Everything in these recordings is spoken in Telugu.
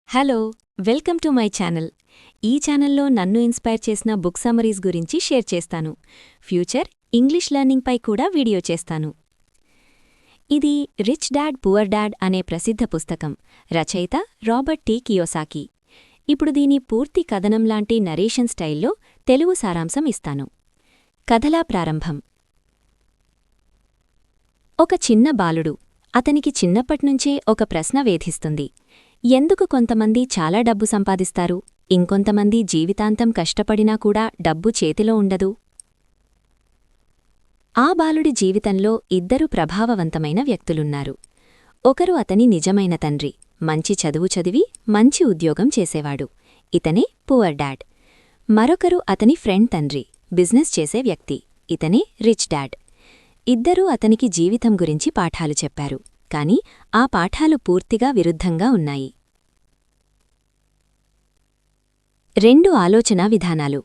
Hello, welcome to my channel. ఈ ఛానల్లో నన్ను ఇన్స్పైర్ చేసిన బుక్ సమరీస్ గురించి షేర్ చేస్తాను. ఫ్యూచర్ ఇంగ్లీష్ లెర్నింగ్పై కూడా వీడియో చేస్తాను. ఇది రిచ్ డాడ్ పువర్ డాడ్ అనే ప్రసిద్ధ పుస్తకం. రచయిత రాబర్ట్ టి కియోసాకి. ఇప్పుడు దీని పూర్తి కథనంలాంటి నరేషన్ స్టైల్లో తెలుగు సారాంశం ఇస్తాను. కథలా ప్రారంభం. ఒక చిన్న బాలుడు. అతనికి చిన్నప్పట్నుంచే ఒక ప్రశ్న వేధిస్తుంది. ఎందుకు కొంతమంది చాలా డబ్బు సంపాదిస్తారు, ఇంకొంతమంది జీవితాంతం కష్టపడినా కూడా డబ్బు చేతిలో ఉండదు? ఆ బాలుడి జీవితంలో ఇద్దరు ప్రభావవంతమైన వ్యక్తులున్నారు. ఒకరు అతని నిజమైన తండ్రి, మంచి చదువు చదివి మంచి ఉద్యోగం చేసేవాడు. ఇతనే పువర్ డాడ్. మరొకరు అతని ఫ్రెండ్ తండ్రి, బిజినెస్ చేసే వ్యక్తి. ఇతనే రిచ్ డాడ్. ఇద్దరూ అతనికి జీవితం గురించి పాఠాలు చెప్పారు, కాని ఆ పాఠాలు పూర్తిగా విరుద్ధంగా ఉన్నాయి. రెండు ఆలోచనా విధానాలు.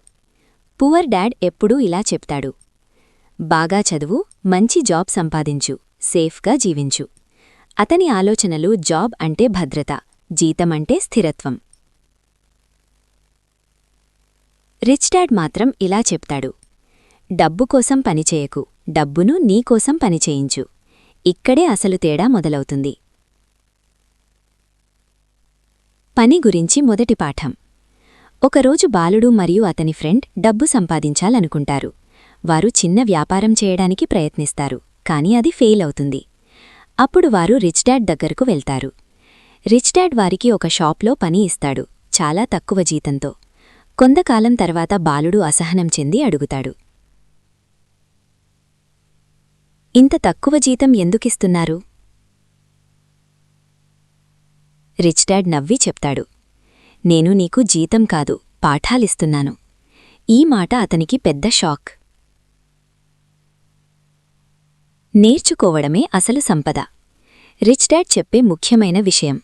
పువర్ డాడ్ ఎప్పుడూ ఇలా చెప్తాడు: బాగా చదువు, మంచి జాబ్ సంపాదించు, సేఫ్గా జీవించు. అతని ఆలోచనలు జాబ్ అంటే భద్రత, జీతమంటే స్థిరత్వం. రిచ్ డాడ్ మాత్రం ఇలా చెప్తాడు: డబ్బు కోసం పనిచేయకు, డబ్బును నీకోసం పనిచేయించు. ఇక్కడే అసలు తేడా మొదలవుతుంది. పని గురించి మొదటి పాఠం. ఒకరోజు బాలుడు మరియు అతని ఫ్రెండ్ డబ్బు సంపాదించాలనుకుంటారు. వారు చిన్న వ్యాపారం చేయడానికి ప్రయత్నిస్తారు, కాని అది ఫెయిల్ అవుతుంది. అప్పుడు వారు రిచ్ డాడ్ దగ్గరకు వెళ్తారు. రిచ్ డాడ్ వారికి ఒక షాప్లో పని ఇస్తాడు, చాలా తక్కువ జీతంతో. కొంతకాలం తర్వాత బాలుడు అసహనం చెంది అడుగుతాడు: ఇంత తక్కువ జీతం ఎందుకిస్తున్నారు? రిచ్ డాడ్ నవ్వి చెప్తాడు: నేను నీకు జీతం కాదు, పాఠాలిస్తున్నాను. ఈ మాట అతనికి పెద్ద షాక్. నేర్చుకోవడమే అసలు సంపద. రిచ్ డాడ్ చెప్పే ముఖ్యమైన విషయం.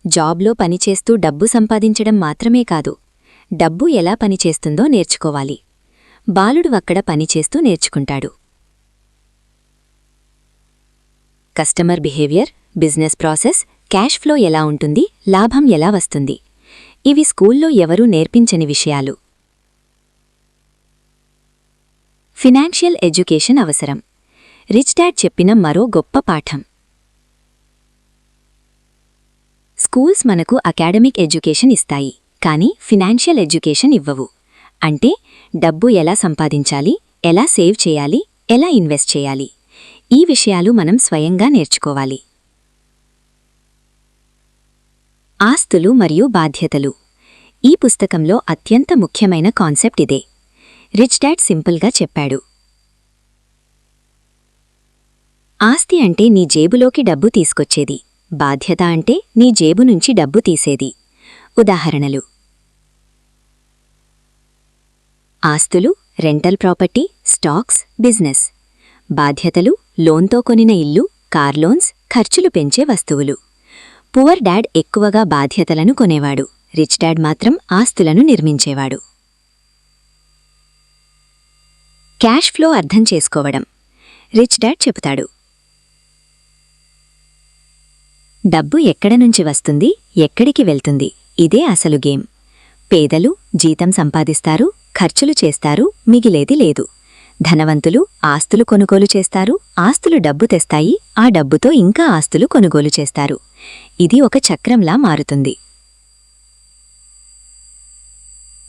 జాబ్లో పనిచేస్తూ డబ్బు సంపాదించడం మాత్రమే కాదు, డబ్బు ఎలా పనిచేస్తుందో నేర్చుకోవాలి. బాలుడు అక్కడ పనిచేస్తూ నేర్చుకుంటాడు. Customer behaviour, business process, cash flow ఎలా ఉంటుంది, లాభం ఎలా వస్తుంది, ఇవి స్కూల్లో ఎవరూ నేర్పించని విషయాలు. ఫినాన్షియల్ ఎడ్యుకేషన్ అవసరం. రిచ్ డాడ్ చెప్పిన మరో గొప్ప పాఠం. స్కూల్స్ మనకు అకాడమిక్ ఎడ్యుకేషన్ ఇస్తాయి, కానీ ఫినాన్షియల్ ఎడ్యుకేషన్ ఇవ్వవు. అంటే డబ్బు ఎలా సంపాదించాలి, ఎలా సేవ్ చేయాలి, ఎలా ఇన్వెస్ట్ చేయాలి, ఈ విషయాలు మనం స్వయంగా నేర్చుకోవాలి. ఆస్తులు మరియు బాధ్యతలు. ఈ పుస్తకంలో అత్యంత ముఖ్యమైన కాన్సెప్ట్ ఇదే. రిచ్ డాడ్ సింపుల్గా చెప్పాడు: ఆస్తి అంటే నీ జేబులోకి డబ్బు తీసుకొచ్చేది, బాధ్యత అంటే నీ జేబు నుంచి డబ్బు తీసేది. ఉదాహరణలు: ఆస్తులు, రెంటల్ ప్రాపర్టీ, స్టాక్స్, బిజినెస్. బాధ్యతలు, లోన్తో కొనిన ఇల్లు, కార్ లోన్స్, ఖర్చులు పెంచే వస్తువులు. పువర్ డాడ్ ఎక్కువగా బాధ్యతలను కొనేవాడు, రిచ్ డాడ్ మాత్రం ఆస్తులను నిర్మించేవాడు. క్యాష్ ఫ్లో అర్థం చేసుకోవడం. రిచ్ డాడ్ చెబుతాడు: డబ్బు ఎక్కడ నుంచి వస్తుంది, ఎక్కడికి వెళ్తుంది, ఇదే అసలు గేమ్. పేదలు జీతం సంపాదిస్తారు, ఖర్చులు చేస్తారు, మిగిలేది లేదు. ధనవంతులు ఆస్తులు కొనుగోలు చేస్తారు, ఆస్తులు డబ్బు తెస్తాయి, ఆ డబ్బుతో ఇంకా ఆస్తులు కొనుగోలు చేస్తారు. ఇది ఒక చక్రంలా మారుతుంది.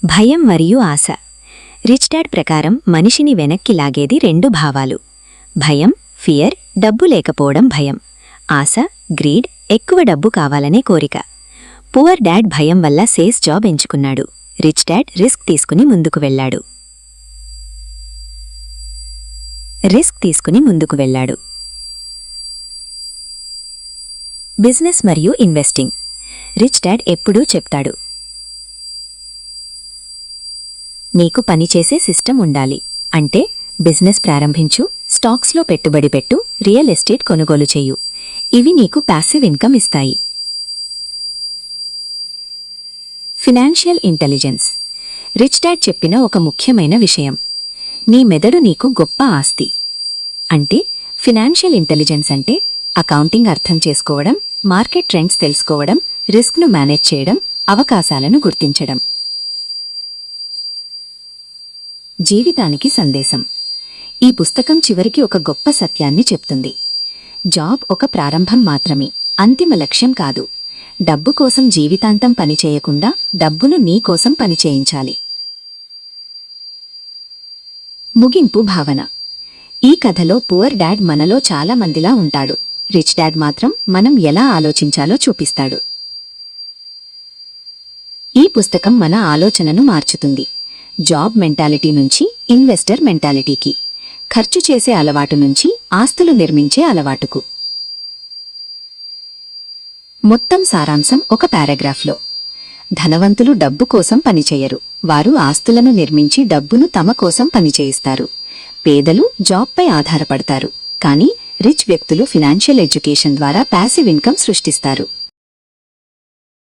భయం మరియు ఆశ. రిచ్ డాడ్ ప్రకారం మనిషిని వెనక్కి లాగేది రెండు భావాలు: భయం, ఫియర్, డబ్బు లేకపోవడం భయం. ఆశ, గ్రీడ్, ఎక్కువ డబ్బు కావాలనే కోరిక. పువర్ డాడ్ భయం వల్ల సేల్స్ జాబ్ ఎంచుకున్నాడు. రిచ్ డాడ్ రిస్క్ తీసుకుని ముందుకు వెళ్ళాడు. బిజినెస్ మరియు ఇన్వెస్టింగ్. రిచ్ డాడ్ ఎప్పుడూ చెప్తాడు: నీకు పనిచేసే సిస్టమ్ ఉండాలి. అంటే బిజినెస్ ప్రారంభించు, స్టాక్స్లో పెట్టుబడి పెట్టు, రియల్ ఎస్టేట్ కొనుగోలు చెయ్యు. ఇవి నీకు ప్యాసివ్ ఇన్కమ్ ఇస్తాయి. Financial intelligence. రిచ్ డాడ్ చెప్పిన ఒక ముఖ్యమైన విషయం. నీ మెదడు నీకు గొప్ప ఆస్తి. అంటే ఫినాన్షియల్ ఇంటెలిజెన్స్ అంటే అకౌంటింగ్ అర్థం చేసుకోవడం, మార్కెట్ ట్రెండ్స్ తెలుసుకోవడం, రిస్క్ను మేనేజ్ చేయడం, అవకాశాలను గుర్తించడం. జీవితానికి సందేశం. ఈ పుస్తకం చివరికి ఒక గొప్ప సత్యాన్ని చెప్తుంది. జాబ్ ఒక ప్రారంభం మాత్రమే, అంతిమ లక్ష్యం కాదు. డబ్బు కోసం జీవితాంతం పనిచేయకుండా డబ్బును నీకోసం పనిచేయించాలి. ముగింపు భావన. ఈ కథలో పువర్ డాడ్ మనలో చాలా మందిలా ఉంటాడు. రిచ్ డాడ్ మాత్రం మనం ఎలా ఆలోచించాలో చూపిస్తాడు. ఈ పుస్తకం మన ఆలోచనను మార్చుతుంది. జాబ్ మెంటాలిటీ నుంచి ఇన్వెస్టర్ మెంటాలిటీకి, ఖర్చు చేసే అలవాటు నుంచి ఆస్తులు నిర్మించే అలవాటుకు. మొత్తం సారాంశం ఒక పారాగ్రాఫ్లో. ధనవంతులు డబ్బు కోసం పనిచేయరు, వారు ఆస్తులను నిర్మించి డబ్బును తమ కోసం పనిచేయిస్తారు. పేదలు జాబ్పై ఆధారపడతారు, కానీ రిచ్ వ్యక్తులు ఫినాన్షియల్ ఎడ్యుకేషన్ ద్వారా ప్యాసివ్ ఇన్కమ్ సృష్టిస్తారు.